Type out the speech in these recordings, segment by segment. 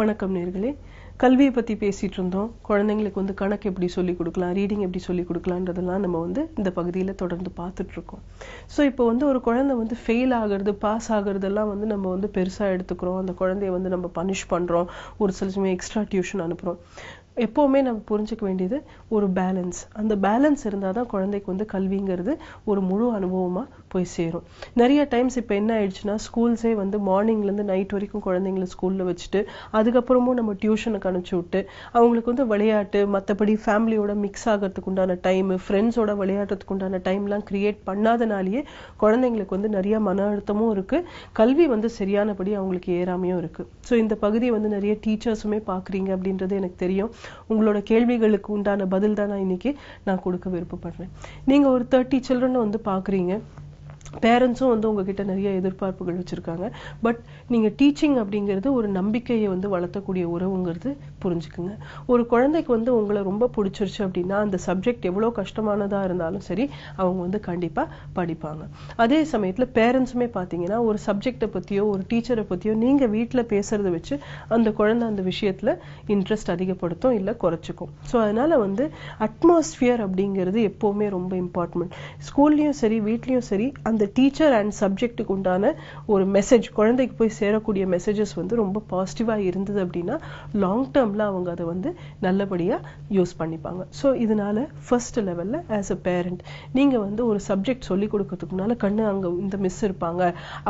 வணக்கம் நேர்களே. கல்வியை பற்றி பேசிகிட்டு இருந்தோம். குழந்தைங்களுக்கு வந்து கணக்கு எப்படி சொல்லிக் கொடுக்கலாம், ரீடிங் எப்படி சொல்லிக் கொடுக்கலான்றதெல்லாம் நம்ம வந்து இந்த பகுதியில் தொடர்ந்து பார்த்துட்ருக்கோம். ஸோ இப்போ வந்து ஒரு குழந்தை வந்து ஃபெயில் ஆகிறது, பாஸ் ஆகிறதெல்லாம் வந்து நம்ம வந்து பெருசாக எடுத்துக்கிறோம். அந்த குழந்தைய வந்து நம்ம பனிஷ் பண்ணுறோம், ஒரு சில சமயம் எக்ஸ்ட்ரா டியூஷன் அனுப்புகிறோம். எப்போவுமே நம்ம புரிஞ்சுக்க வேண்டியது ஒரு பேலன்ஸ். அந்த பேலன்ஸ் இருந்தால் தான் குழந்தைக்கு வந்து கல்விங்கிறது ஒரு முழு அனுபவமாக போய் சேரும். நிறைய டைம்ஸ் இப்போ என்ன ஆயிடுச்சுன்னா, ஸ்கூல்ஸே வந்து மார்னிங்லேருந்து நைட் வரைக்கும் குழந்தைங்களை ஸ்கூலில் வச்சுட்டு அதுக்கப்புறமும் நம்ம டியூஷனுக்கு அனுப்பிச்சி விட்டு அவங்களுக்கு வந்து விளையாட்டு, மற்றபடி ஃபேமிலியோட மிக்ஸ் ஆகிறதுக்கு உண்டான டைமு, ஃப்ரெண்ட்ஸோட விளையாடுறதுக்கு உண்டான டைம்லாம் கிரியேட் பண்ணாதனாலேயே குழந்தைங்களுக்கு வந்து நிறைய மன அழுத்தமும் இருக்குது, கல்வி வந்து சரியானபடி அவங்களுக்கு ஏறாமையும் இருக்குது. ஸோ இந்த பகுதியை வந்து நிறைய டீச்சர்ஸுமே பார்க்குறீங்க அப்படின்றது எனக்கு தெரியும். உங்களோட கேள்விகளுக்கு உண்டான பதில் தான் இன்னைக்கு நான் கொடுக்க விருப்பப்படுறேன். நீங்க ஒரு 30 சில்ட்ரன் வந்து பாக்குறீங்க. பேரண்ட்ஸும் வந்து உங்ககிட்ட நிறைய எதிர்பார்ப்புகள் வச்சிருக்காங்க. பட் நீங்க டீச்சிங் அப்படிங்கிறது ஒரு நம்பிக்கையை வந்து வளர்த்தக்கூடிய உறவுங்கிறது புரிஞ்சுக்குங்க. ஒரு குழந்தைக்கு வந்து உங்களை ரொம்ப பிடிச்சிருச்சு அப்படின்னா அந்த சப்ஜெக்ட் எவ்வளோ கஷ்டமானதா இருந்தாலும் சரி அவங்க வந்து கண்டிப்பா படிப்பாங்க. அதே சமயத்துல பேரண்ட்ஸுமே பார்த்தீங்கன்னா ஒரு சப்ஜெக்டை பத்தியோ ஒரு டீச்சரை பத்தியோ நீங்க வீட்டில் பேசுறதை வச்சு அந்த குழந்தை அந்த விஷயத்துல இன்ட்ரெஸ்ட் அதிகப்படுத்தும் இல்லை குறைச்சிக்கும். ஸோ அதனால வந்து அட்மாஸ்பியர் அப்படிங்கிறது எப்பவுமே ரொம்ப இம்பார்ட்டன்ட். ஸ்கூல்லையும் சரி வீட்லயும் சரி அந்த டீச்சர் அண்ட் சப்ஜெக்டுக்கு உண்டான ஒரு மெசேஜ் குழந்தைக்கு போய் சேரக்கூடிய மெசேஜஸ் வந்து ரொம்ப பாசிட்டிவா இருந்தது அப்படின்னா லாங் டேர்ம்ல அவங்க அதை வந்து நல்லபடியா யூஸ் பண்ணிப்பாங்க. ஸோ இதனால ஃபர்ஸ்ட் லெவல்ல ஆஸ் அ பேரண்ட் நீங்க வந்து ஒரு சப்ஜெக்ட் சொல்லி கொடுக்கறதுக்கு முன்னால கண்ணு அங்க இந்த மிஸ் இருப்பாங்க,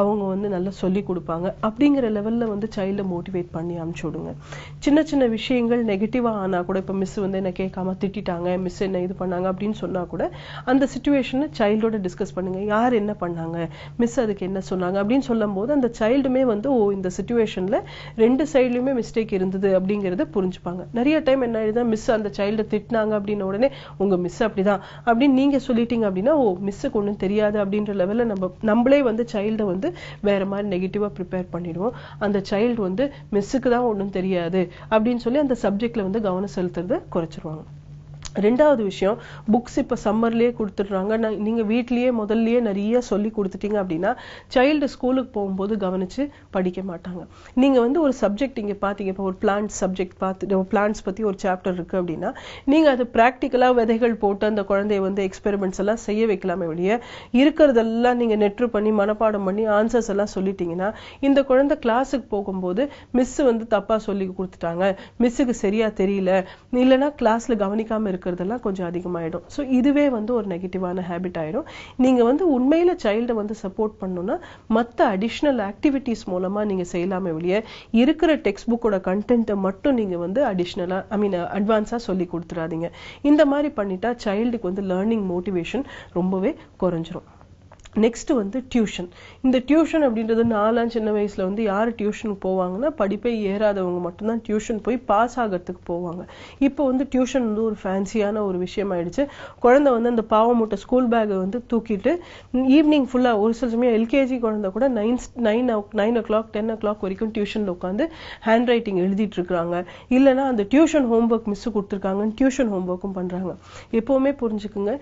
அவங்க வந்து நல்லா சொல்லி கொடுப்பாங்க அப்படிங்கிற லெவல்ல வந்து சைல்டை மோட்டிவேட் பண்ணி அனுப்பிச்சு விடுங்க. சின்ன சின்ன விஷயங்கள் நெகட்டிவா ஆனா கூட, இப்ப மிஸ் வந்து என்ன கேட்காம திட்டாங்க, மிஸ் என்ன இது பண்ணாங்க அப்படின்னு சொன்னா கூட அந்த சிச்சுவேஷனை சைல்டோட டிஸ்கஸ் பண்ணுங்க. யார் என்ன பண்ணாங்க, மிஸ் அதுக்கு என்ன சொன்னாங்க அப்படின்னு சொல்லும் போது அந்த சைல்டுமே வந்து ஓ இந்த சிச்சுவேஷன்ல ரெண்டு சைட்லயுமே மிஸ்டேக் இருந்தது அப்படிங்கறத புரிஞ்சுப்பாங்க. நிறைய டைம் என்ன ஆயிடுதா, மிஸ் அந்த சைல்டை திட்டினாங்க அப்படின்ன உடனே உங்க மிஸ் அப்படிதான் அப்படின்னு நீங்க சொல்லிட்டீங்க அப்படின்னா ஓ மிஸ்ஸுக்கு ஒன்றும் தெரியாது அப்படின்ற லெவல்ல நம்மளே வந்து சைல்டை வந்து வேற மாதிரி நெகட்டிவா ப்ரிப்பேர் பண்ணிடுவோம். அந்த சைல்டு வந்து மிஸ்ஸுக்கு தான் ஒன்றும் தெரியாது அப்படின்னு சொல்லி அந்த சப்ஜெக்ட்ல வந்து கவனம் செலுத்துறத குறைச்சிருவாங்க. ரெண்டாவது விஷயம், புக்ஸ் இப்போ சம்மர்லேயே கொடுத்துட்றாங்க. நீங்க வீட்லயே முதல்லயே நிறைய சொல்லி கொடுத்துட்டீங்க அப்படின்னா சைல்டு ஸ்கூலுக்கு போகும்போது கவனிச்சு படிக்க மாட்டாங்க. நீங்க வந்து ஒரு சப்ஜெக்ட் இங்க பாத்தீங்க, இப்போ ஒரு பிளான்ட் சப்ஜெக்ட் பார்த்து பிளான்ட்ஸ் பத்தி ஒரு சாப்டர் இருக்கு அப்படின்னா நீங்க அது பிராக்டிக்கலா விதைகள் போட்டு அந்த குழந்தைய வந்து எக்ஸ்பெரிமெண்ட்ஸ் எல்லாம் செய்ய வைக்கலாமே வெளியே இருக்கிறதெல்லாம் நீங்க நெட்ரு பண்ணி மனப்பாடம் பண்ணி ஆன்சர்ஸ் எல்லாம் சொல்லிட்டீங்கன்னா இந்த குழந்தை கிளாஸுக்கு போகும்போது மிஸ் வந்து தப்பா சொல்லி கொடுத்துட்டாங்க, மிஸ்ஸுக்கு சரியா தெரியல, இல்லைன்னா கிளாஸ்ல கவனிக்காம இருக்கு கொஞ்சம் அதிகமாயிடும். சோ இதுவே வந்து ஒரு நெகட்டிவான ஹேபிட் ஆயிடும். நீங்க வந்து உண்மையில சைல்டை வந்து சப்போர்ட் பண்ணணும்னா மற்ற அடிஷனல் ஆக்டிவிட்டிஸ் மூலமா நீங்க செய்யலாமே வெளியே இருக்கிற டெக்ஸ்ட் புக்கோட கண்டென்ட்டை மட்டும் நீங்க வந்து அடிஷனலா அட்வான்ஸா சொல்லி கொடுத்துறாதீங்க. இந்த மாதிரி பண்ணிட்டா சைல்டுக்கு வந்து லேர்னிங் மோட்டிவேஷன் ரொம்பவே குறைஞ்சிரும். நெக்ஸ்ட் வந்து டியூஷன். இந்த டியூஷன் அப்படின்றது நாலாம் சின்ன வயசுல வந்து யாரு டியூஷனுக்கு போவாங்கன்னா படிப்பை ஏறாதவங்க மட்டும்தான் டியூஷன் போய் பாஸ் ஆகிறதுக்கு போவாங்க. இப்போ வந்து டியூஷன் வந்து ஒரு ஃபேன்சியான ஒரு விஷயம் ஆயிடுச்சு. குழந்தை வந்து அந்த பாவமூட்டை ஸ்கூல் பேக்கை வந்து தூக்கிட்டு ஈவினிங் ஃபுல்லா ஒரு சில சமயம் எல்கேஜி குழந்தை கூட 9 o'clock 10 o'clock வரைக்கும் டியூஷன்ல உட்காந்து ஹேண்ட் ரைட்டிங் எழுதிட்டு இருக்காங்க. இல்லைன்னா அந்த டியூஷன் ஹோம்ஒர்க் மிஸ் கொடுத்துருக்காங்கன்னு டியூஷன் ஹோம்ஒர்க்கும் பண்றாங்க. எப்பவுமே புரிஞ்சுக்குங்க,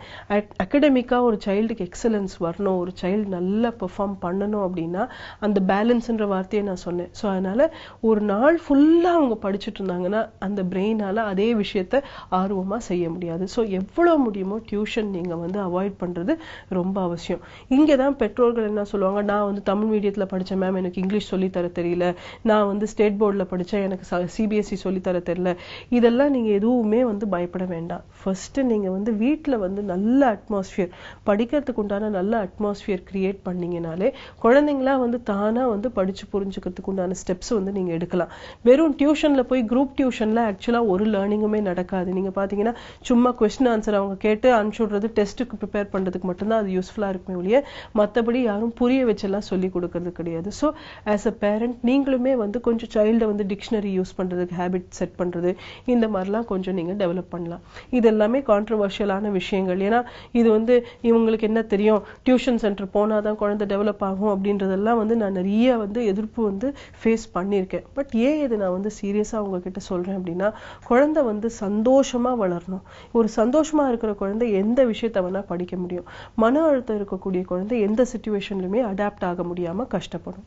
அகடமிக்கா ஒரு சைல்டுக்கு எக்ஸலன்ஸ் வரணும், ஒரு சைல்டு நல்லா பெர்ஃபார்ம் பண்ணணும் அப்படின்னா அந்த பேலன்ஸ்ன்ற வார்த்தையை நான் சொன்னேன். ஸோ அதனால ஒரு நாள் ஃபுல்லா அவங்க படிச்சுட்டு இருந்தாங்கன்னா அந்த பிரெயினால அதே விஷயத்த ஆர்வமா செய்ய முடியாது. ஸோ எவ்வளவு முடியுமோ டியூஷன் நீங்க வந்து அவாய்ட் பண்றது ரொம்ப அவசியம். இங்கதான் பெற்றோர்கள் என்ன சொல்லுவாங்க, நான் வந்து தமிழ் மீடியத்துல படிச்சேன் மேம், எனக்கு இங்கிலீஷ் சொல்லித்தர தெரியல, நான் வந்து ஸ்டேட் போர்டில் படிச்சேன், எனக்கு சிபிஎஸ்இ சொல்லித்தர தெரியல. இதெல்லாம் நீங்க எதுவுமே வந்து பயப்பட வேண்டாம். ஃபர்ஸ்ட் நீங்க வந்து வீட்டுல வந்து நல்ல அட்மாஸ்பியர், படிக்கிறதுக்கு உண்டான நல்ல அட்மாஸ்பியர் கிரியேட் பண்ணீங்கனாலே குழந்தைங்களா வந்து தானா வந்து படிச்சு புரிஞ்சுக்கிறதுக்கு உண்டான ஸ்டெப்ஸ் வந்து நீங்க எடுக்கலாம். வெறும் டியூஷன்ல போய் குரூப் டியூஷன்ல ஆக்சுவலா ஒரு லேர்னிங்குமே நடக்காது. நீங்க பாத்தீங்கன்னா சும்மா கொஸ்டின் ஆன்சர் அவங்க கேட்டு அனுப்பிச்சுடுறது, டெஸ்ட்டுக்கு ப்ரிப்பேர் பண்றதுக்கு மட்டும்தான் அது யூஸ்ஃபுல்லா இருக்குமே ஒழிய மற்றபடி யாரும் புரிய வச்செல்லாம் சொல்லி கொடுக்கறது கிடையாது. ஸோ ஆஸ் அ பேரண்ட் நீங்களுமே வந்து கொஞ்சம் சைல்டை வந்து டிக்ஷனரி யூஸ் பண்றதுக்கு ஹேபிட் செட் பண்றது இந்த மாதிரிலாம் கொஞ்சம் நீங்க டெவலப் பண்ணலாம். இது எல்லாமே கான்ட்ரவர்ஷியலான விஷயங்கள். ஏன்னா இது வந்து இவங்களுக்கு என்ன தெரியும், டியூஷன் சென்டர் போனாதான் குழந்தை டெவலப் ஆகும் அப்படின்றதெல்லாம் வந்து நான் நிறைய வந்து எதிர்ப்பு வந்து ஃபேஸ் பண்ணியிருக்கேன். பட் ஏன் இது நான் வந்து சீரியஸா உங்ககிட்ட சொல்றேன் அப்படின்னா குழந்தை வந்து சந்தோஷமா வளரணும். ஒரு சந்தோஷமா இருக்கிற குழந்தை எந்த விஷயத்தை வேணா படிக்க முடியும். மன அழுத்தம் இருக்கக்கூடிய குழந்தை எந்த சிச்சுவேஷன்லயுமே அடாப்ட் ஆக முடியாம கஷ்டப்படும்.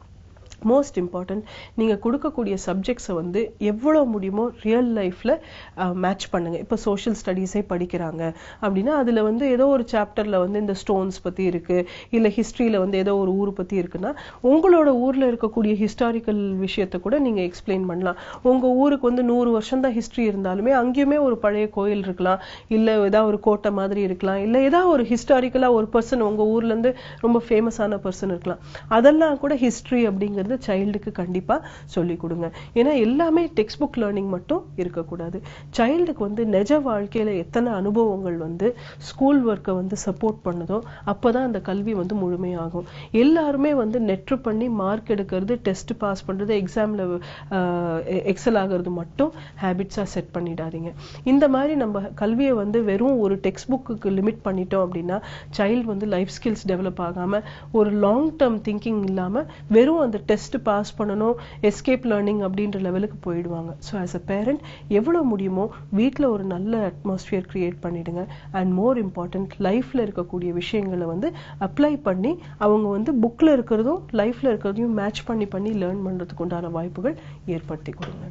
மோஸ்ட் இம்பார்ட்டன்ட் நீங்கள் கொடுக்கக்கூடிய சப்ஜெக்ட்ஸை வந்து எவ்வளோ முடியுமோ ரியல் லைஃப்பில் மேட்ச் பண்ணுங்கள். இப்போ சோஷியல் ஸ்டடீஸே படிக்கிறாங்க அப்படின்னா அதில் வந்து ஏதோ ஒரு சாப்டரில் வந்து இந்த ஸ்டோன்ஸ் பற்றி இருக்குது, இல்லை ஹிஸ்ட்ரியில் வந்து ஏதோ ஒரு ஊர் பற்றி இருக்குன்னா உங்களோட ஊரில் இருக்கக்கூடிய ஹிஸ்டாரிக்கல் விஷயத்தை கூட நீங்கள் எக்ஸ்பிளைன் பண்ணலாம். உங்கள் ஊருக்கு வந்து 100 வருஷம் தான் ஹிஸ்ட்ரி இருந்தாலுமே அங்கேயுமே ஒரு பழைய கோயில் இருக்கலாம், இல்லை ஏதாவது ஒரு கோட்டை மாதிரி இருக்கலாம், இல்லை ஏதாவது ஒரு ஹிஸ்டாரிக்கலாக ஒரு பர்சன் உங்கள் ஊர்லேருந்து ரொம்ப ஃபேமஸான பர்சன் இருக்கலாம். அதெல்லாம் கூட ஹிஸ்ட்ரி அப்படிங்கிறது சைல்டுக்கு கண்டிப்பா சொல்லி கொடுங்க. ஏன்னா எல்லாமே டெக்ஸ்ட் புக் லேர்னிங் மட்டும் இருக்கக்கூடாது. சைல்டுக்கு வந்து நிஜ வாழ்க்கையில எத்தனை அனுபவங்கள் வந்து ஸ்கூல் ஒர்க்கை வந்து சப்போர்ட் பண்ணுதோ அப்பதான் அந்த கல்வி வந்து முழுமையாகும். எல்லாருமே வந்து நெட்ரு பண்ணி மார்க் எடுக்கிறது, டெஸ்ட் பாஸ் பண்றது, எக்ஸாம்ல எக்ஸல் ஆகிறது மட்டும் ஹேபிட்ஸா செட் பண்ணிடாதீங்க. இந்த மாதிரி நம்ம கல்வியை வந்து வெறும் ஒரு டெக்ஸ்ட் புக்கு லிமிட் பண்ணிட்டோம் அப்படின்னா சைல்டு வந்து லைஃப் ஸ்கில்ஸ் டெவலப் ஆகாம ஒரு லாங் டேர்ம் திங்கிங் இல்லாம வெறும் அந்த டெஸ்ட் பாஸ் பண்ணணும், எஸ்கேப் லேர்னிங் அப்படின்ற லெவலுக்கு போயிடுவாங்க. ஸோ ஆஸ் அ பேரண்ட் எவ்வளோ முடியுமோ வீட்டில் ஒரு நல்ல அட்மாஸ்பியர் கிரியேட் பண்ணிடுங்க. அண்ட் மோர் இம்பார்ட்டன்ட் லைஃப்ல இருக்கக்கூடிய விஷயங்களை வந்து அப்ளை பண்ணி அவங்க வந்து புக்ல இருக்கிறதும் லைஃப்ல இருக்கிறதையும் மேட்ச் பண்ணி லேர்ன் பண்றதுக்கு உண்டான வாய்ப்புகள் ஏற்படுத்தி கொடுங்க.